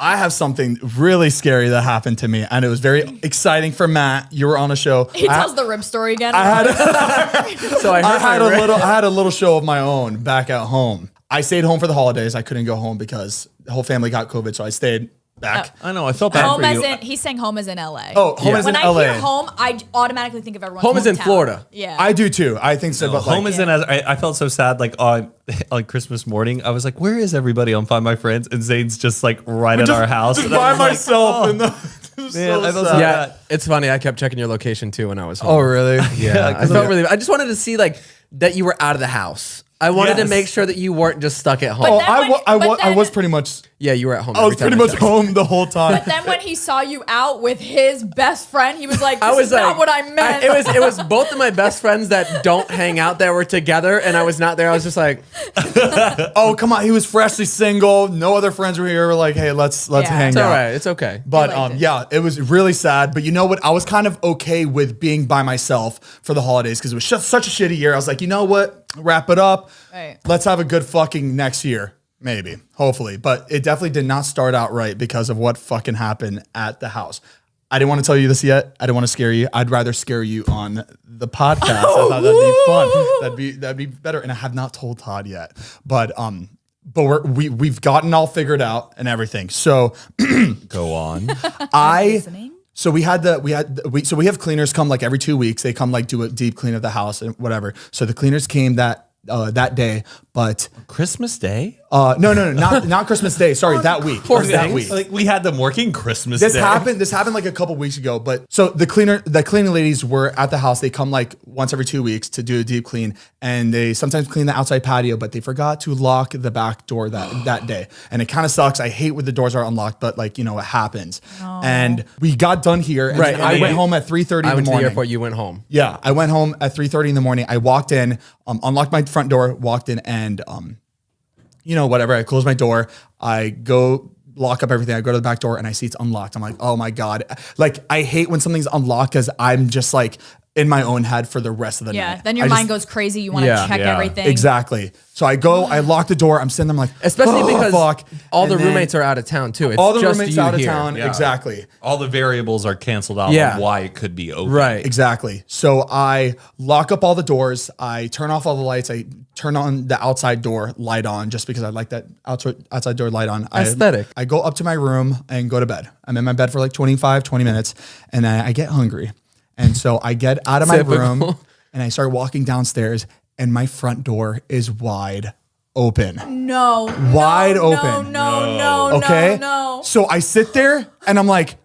I have something really scary that happened to me, and it was very exciting for Matt. You were on a show. He tells the rib story again. I had a little show of my own back at home. I stayed home for the holidays. I couldn't go home because the whole family got COVID, so I stayed back. I know. I felt bad for you. He's saying home is in LA. Oh, home is in LA. When I hear home, I automatically think of everyone's home is in hometown. Florida. Yeah, I do too. I think so. No, but home is in. I felt so sad. Like on Christmas morning, I was like, "Where is everybody on Find My Friends?" And Zane's just like right at our house, just by myself. Like, in the, man, I felt so Yeah, bad. it's funny. I kept checking your location too when I was home. Oh, really? Yeah, I felt really. I just wanted to see like that you were out of the house. I wanted to make sure that you weren't just stuck at home. Oh, I was pretty much. Yeah, you were at home. I was pretty much home the whole time. But then when he saw you out with his best friend, he was like, "This is like, not what I meant." It was both of my best friends that don't hang out that were together, and I was not there. I was just like, oh, come on. He was freshly single. No other friends were here. We're like, hey, let's hang out. it's all right. It's okay. But yeah, it was really sad. But you know what? I was kind of okay with being by myself for the holidays because it was just such a shitty year. I was like, you know what? Wrap it up. Right. Let's have a good fucking next year. Maybe, hopefully. But it definitely did not start out right because of what fucking happened at the house. I didn't want to tell you this yet. I didn't want to scare you. I'd rather scare you on the podcast. I thought that'd be fun. That'd be better. And I have not told Todd yet. But we've gotten all figured out and everything. So Go on. So we have cleaners come like every 2 weeks. They come like do a deep clean of the house and whatever. So the cleaners came that day, but Christmas Day? no, not Christmas Day. Sorry, that week. That week. Like we had them working Christmas This Day. happened like a couple weeks ago. But so the cleaning ladies were at the house. They come like once every 2 weeks to do a deep clean, and they sometimes clean the outside patio, but they forgot to lock the back door that day. And it kind of sucks. I hate when the doors are unlocked, but like, you know, it happens. Oh. And we got done here. And right. I went home at 3:30 in the morning. I went to the airport. You went home. Yeah, I went home at 3:30 in the morning. I walked in, unlocked my front door, walked in, and you know, whatever. I close my door. I go lock up everything. I go to the back door and I see it's unlocked. I'm like, oh my God. Like, I hate when something's unlocked because I'm just like in my own head for the rest of the night. Yeah, then your mind goes crazy. You want to check everything. Exactly. So I go, I lock the door. I'm sitting there, I'm like, especially because all and the roommates are out of town too. It's all the just roommates you out of here. town. Yeah. Exactly. All the variables are canceled out on why it could be open. Right. Exactly. So I lock up all the doors. I turn off all the lights. I turn on the outside door light on just because I like that outside door light on. Aesthetic. I go up to my room and go to bed. I'm in my bed for like 20 minutes and then I get hungry. And so I get out of my room and I start walking downstairs and my front door is wide open. Wide open. No. Okay. No. So I sit there and I'm like,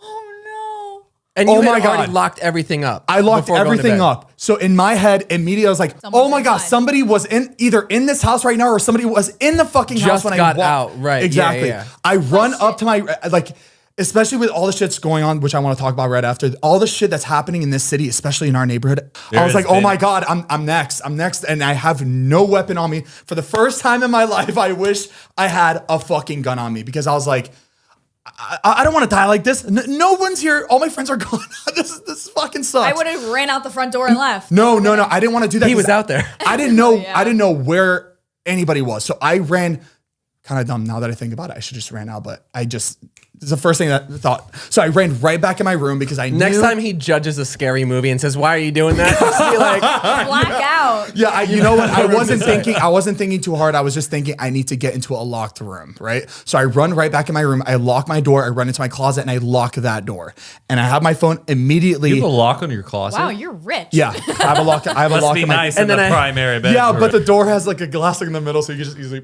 oh no. And you had already locked everything up. I locked everything up. So in my head, immediately I was like, oh my God, somebody was either in this house right now or somebody was in the fucking house when I walked out. Right. Exactly. Yeah. I run up to my, like, especially with all the shit's going on, which I want to talk about right after, all the shit that's happening in this city, especially in our neighborhood. I was like, oh my God, I'm next. And I have no weapon on me. For the first time in my life, I wish I had a fucking gun on me because I was like, I don't want to die like this. No one's here. All my friends are gone. This fucking sucks. I would have ran out the front door and left. No. I didn't want to do that. He was out there. I didn't know. I didn't know where anybody was. So I ran. Kind of dumb now that I think about it. I should just ran out, but it's the first thing that I thought. So I ran right back in my room because I knew. Next time he judges a scary movie and says, "Why are you doing that?" Just be like, black out. Yeah, you know what? I wasn't thinking too hard. I was just thinking I need to get into a locked room, right? So I run right back in my room. I lock my door. I run into my closet and I lock that door. And I have my phone immediately. You have a lock on your closet? Wow, you're rich. Yeah, I have a lock. I have a Must lock. be in my, nice in the primary bedroom. Yeah, but the door has like a glass in the middle, so you can just easily.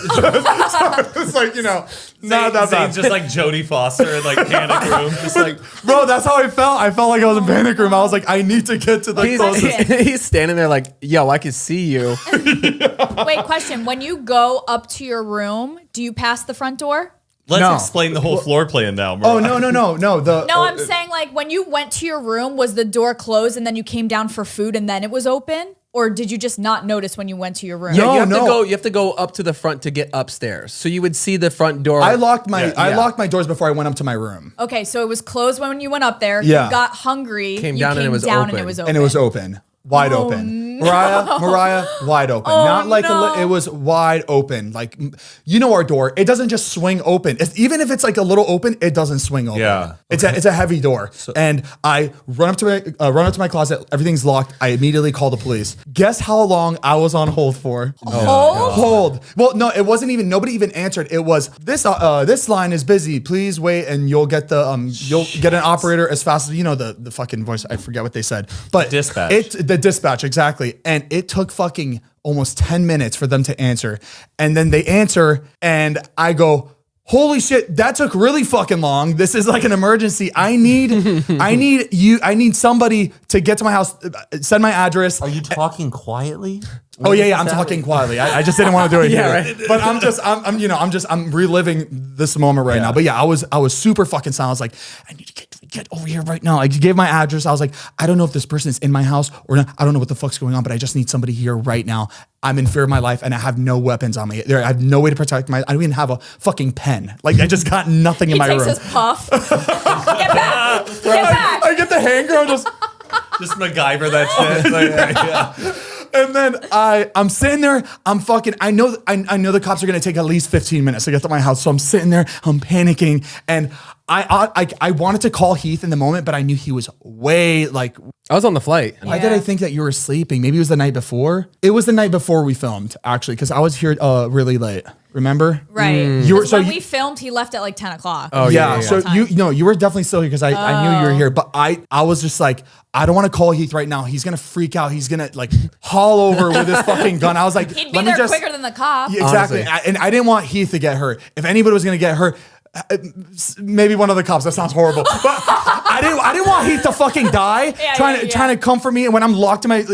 It's like, you know, not that bad. Zane's just like Jodie Foster in like Panic Room, just like, bro, that's how I felt. I felt like I was in Panic Room. I was like, I need to get to the closest. He's standing there like, yo, I can see you. Wait, question. When you go up to your room, do you pass the front door? Let's explain the whole floor plan now, Mariah. Oh, no. I'm saying like when you went to your room, was the door closed and then you came down for food and then it was open? Or did you just not notice when you went to your room? Yeah, you have to go up to the front to get upstairs. So you would see the front door. I locked my doors before I went up to my room. Okay, so it was closed when you went up there. Yeah. You got hungry. Came you down and it was down open. and it was open. And it was open. Wide open. Mariah, wide open. Not like it was wide open. Like, you know, our door, it doesn't just swing open. Even if it's like a little open, it doesn't swing open. Yeah. It's a heavy door. And I run up to my closet. Everything's locked. I immediately call the police. Guess how long I was on hold for? Hold. Well, no, it wasn't even. Nobody even answered. It was this line is busy. Please wait, and you'll get an operator as fast as the fucking voice. I forget what they said, but dispatch. The dispatch, exactly. And it took fucking almost 10 minutes for them to answer. And then they answer, and I go, holy shit, that took really fucking long. This is like an emergency. I need somebody to get to my house, send my address. Are you talking quietly? Oh yeah, I'm talking quietly. I just didn't want to do it here. Right. But I'm reliving this moment right now. But yeah, I was super fucking silent. I was like, I need to get over here right now. I gave my address. I was like, I don't know if this person is in my house or not. I don't know what the fuck's going on, but I just need somebody here right now. I'm in fear of my life and I have no weapons on me. I have no way to protect I don't even have a fucking pen. Like, I just got nothing in my room. He takes his puff. Get back. Get back. I get the hanger and just MacGyver that shit. Yeah. And then I'm sitting there, I know the cops are gonna take at least 15 minutes to get to my house. So I'm sitting there, I'm panicking, and I wanted to call Heath in the moment, but I knew he was way like. I was on the flight. Why did I think that you were sleeping? Maybe it was the night before. It was the night before we filmed, actually, because I was here really late. Remember? Right. When we filmed, he left at like 10 o'clock. Oh yeah. So you were definitely still here because I knew you were here, but I was just like, I don't want to call Heath right now. He's gonna freak out. He's gonna like haul over with his fucking gun. I was like, he'd be there quicker than the cop. Yeah, exactly. And I didn't want Heath to get hurt. If anybody was gonna get hurt, maybe one of the cops. That sounds horrible. But I didn't want Heath to fucking die trying to comfort me. And when I'm locked in my,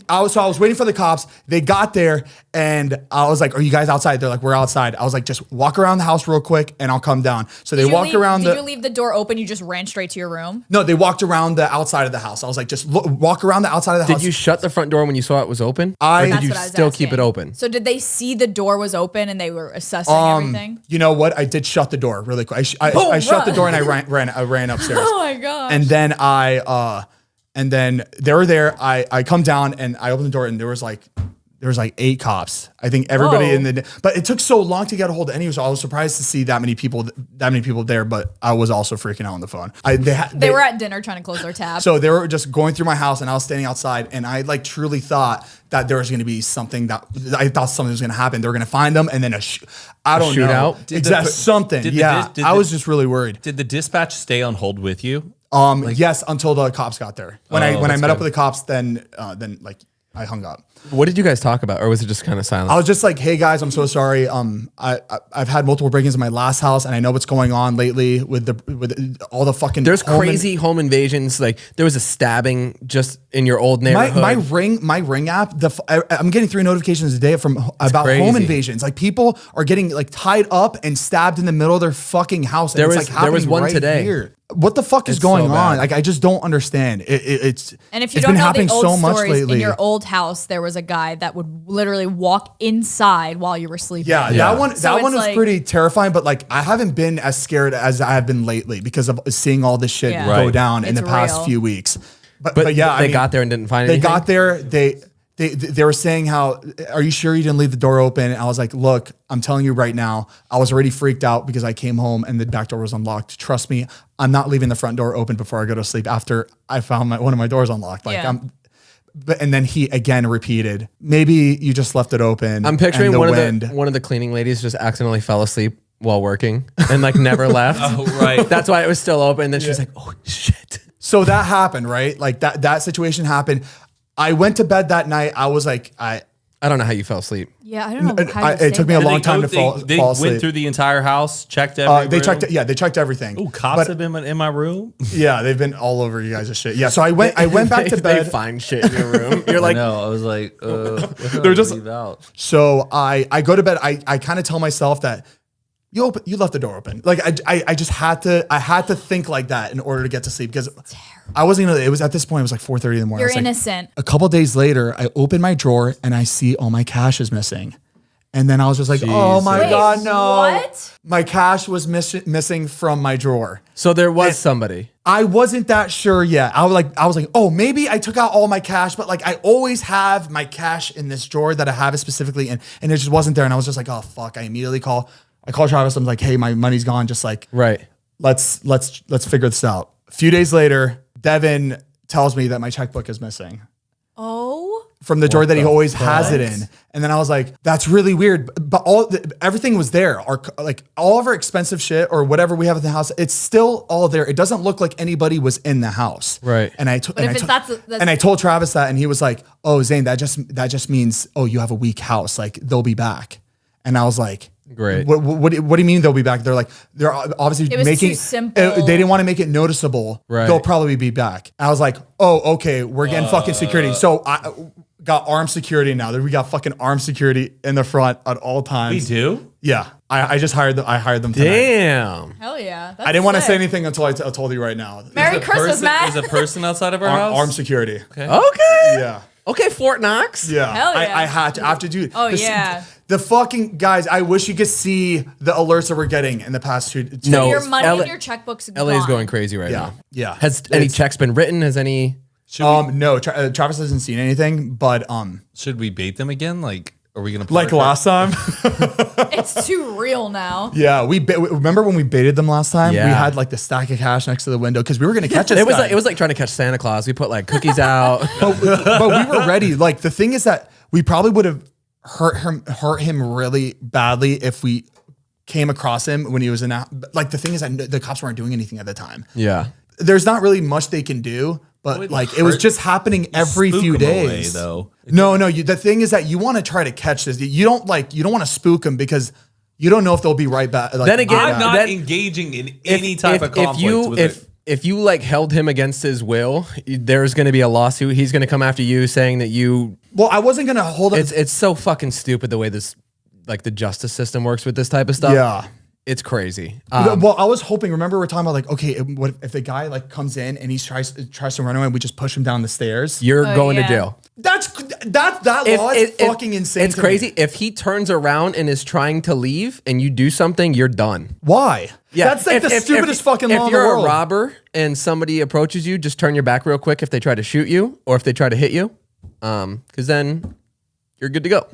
I was waiting for the cops. They got there and I was like, "Are you guys outside?" They're like, "We're outside." I was like, "Just walk around the house real quick and I'll come down." So they walked around. Did you leave the door open? You just ran straight to your room? No, they walked around the outside of the house. I was like, "Just walk around the outside of the house." Did you shut the front door when you saw it was open? Or did you still keep it open? So did they see the door was open and they were assessing everything? You know what? I did shut the door really quick. I shut the door and I ran upstairs. Oh my god! And then and then they were there. I come down and I opened the door and there was like 8 cops. I think everybody but it took so long to get a hold of anyone. So I was surprised to see that many people there. But I was also freaking out on the phone. They were at dinner trying to close their tab. So they were just going through my house and I was standing outside and I like truly thought that there was going to be something something was going to happen. They were going to find them and then I don't know. Shootout? Something. I was just really worried. Did the dispatch stay on hold with you? Yes, until the cops got there. When I met up with the cops, then I hung up. What did you guys talk about, or was it just kind of silent? I was just like, "Hey guys, I'm so sorry. I've had multiple break-ins in my last house, and I know what's going on lately with all the fucking." There's crazy home invasions. Like there was a stabbing just in your old neighborhood. My Ring app. I'm getting 3 notifications a day about home invasions. Like people are getting like tied up and stabbed in the middle of their fucking house. And there was one today. Here. What the fuck is going on? Like I just don't understand. It's and if you don't know the old stories, in your old house, there was a guy that would literally walk inside while you were sleeping. Yeah. That one was pretty terrifying. But like I haven't been as scared as I have been lately because of seeing all this shit go down in the past few weeks. But yeah, they got there and didn't find anything. They got there. They were saying how, "Are you sure you didn't leave the door open?" And I was like, "Look, I'm telling you right now, I was already freaked out because I came home and the back door was unlocked. Trust me, I'm not leaving the front door open before I go to sleep after I found one of my doors unlocked." Like and then he again repeated, "Maybe you just left it open." I'm picturing one of the cleaning ladies just accidentally fell asleep while working and like never left. Oh, right. That's why it was still open. And then she's like, "Oh shit." So that happened, right? Like that situation happened. I went to bed that night. I was like, I don't know how you fell asleep. Yeah, I don't know how it took me a long time to fall asleep. They went through the entire house, checked every room. They checked everything. Oh, cops have been in my room? Yeah, they've been all over you guys' shit. Yeah, so I went back to bed. They find shit in your room. You're like, no, I was like, they're just leave out. So I go to bed. I kind of tell myself that you left the door open. Like I just had to think like that in order to get to sleep because I wasn't even. It was at this point. It was like 4:30 in the morning. You're innocent. A couple days later, I open my drawer and I see all my cash is missing, And then I was just like, oh my Wait, God, no. What? My cash was missing from my drawer. So there was somebody. I wasn't that sure yet. I was like, oh, maybe I took out all my cash, but like I always have my cash in this drawer that I have it specifically, and it just wasn't there. And I was just like, oh fuck. I call Travis. I'm like, hey, my money's gone. Just like, Right. let's figure this out. A few days later, Devin tells me that my checkbook is missing Oh. from the drawer that he always has it in. And then I was like, that's really weird. But everything was there. All of our expensive shit or whatever we have in the house, it's still all there. It doesn't look like anybody was in the house. Right. And I told Travis that, and he was like, oh, Zane, that just means, oh, you have a weak house. Like they'll be back. And I was like, great. What do you mean they'll be back? They're obviously It was making too simple. They didn't want to make it noticeable. Right. They'll probably be back. I was like, oh, okay, we're getting fucking security. So I got armed security now. We got fucking armed security in the front at all times. We do? Yeah. I just hired them. I hired them tonight. Damn. Hell yeah. I didn't want to say anything until I told you right now. Merry Christmas, Matt. There's a person outside of our house? Armed security. Okay. Yeah. Okay, Fort Knox. Yeah. Hell yeah. I had to. I have to do. Oh, yeah. The fucking guys. I wish you could see the alerts that we're getting in the past two No. Your days. money LA and your checkbook's gone. LA is going crazy right Yeah. now. Yeah. Has any checks been written? Has any? No. Travis hasn't seen anything, but Should we bait them again? Like, are we going to like last time. It's too real now. Yeah, remember when we baited them last time? Yeah. We had like the stack of cash next to the window because we were gonna catch it. It was like trying to catch Santa Claus. We put like cookies out. but we were ready. Like the thing is that we probably would have hurt him really badly if we came across him when he was in. Like the thing is that the cops weren't doing anything at the time. Yeah. There's not really much they can do, but Would like it was hurt. just happening every Spook few 'em days. away, though. No. The thing is that you want to try to catch this. You don't want to spook them because you don't know if they'll be right back. Like, Then again, I'm not That- engaging in any type of conflict with it. If you like held him against his will, there's going to be a lawsuit. He's going to come after you saying that you. Well, I wasn't gonna hold up. It's so fucking stupid the way this, like the justice system works with this type of stuff. Yeah. It's crazy. Well, I was hoping. Remember, we're talking about like, okay, what if the guy like comes in and he tries to run away, and we just push him down the stairs? You're going to yeah. jail. That law is fucking insane. It's to crazy. me. If he turns around and is trying to leave and you do something, you're done. Why? Yeah, That's like the stupidest fucking law If in the you're world. a robber and somebody approaches you, just turn your back real quick if they try to shoot you or if they try to hit you, because then you're good to go.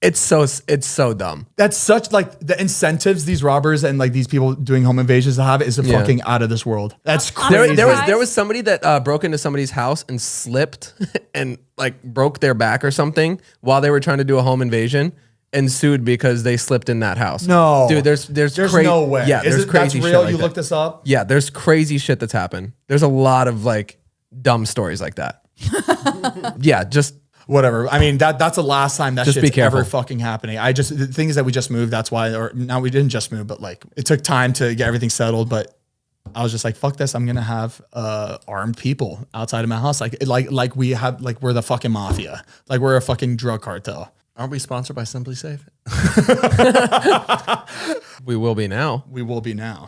It's so dumb. That's such like the incentives these robbers and like these people doing home invasions have is fucking out of this world. That's crazy. There was somebody that broke into somebody's house and slipped and like broke their back or something while they were trying to do a home invasion and sued because they slipped in that house. No, dude, there's no way. Yeah, there's crazy that's shit real. like You that. looked this up. Yeah, there's crazy shit that's happened. There's a lot of like dumb stories like that. Yeah, just Whatever. I mean, that's the last time that Just be shit's careful. ever fucking happening. The thing is that we just moved. That's why, or now we didn't just move, but like it took time to get everything settled. But I was just like, fuck this. I'm going to have armed people outside of my house. Like we're the fucking mafia. Like we're a fucking drug cartel. Aren't we sponsored by Simply Safe? we will be now. We will be now.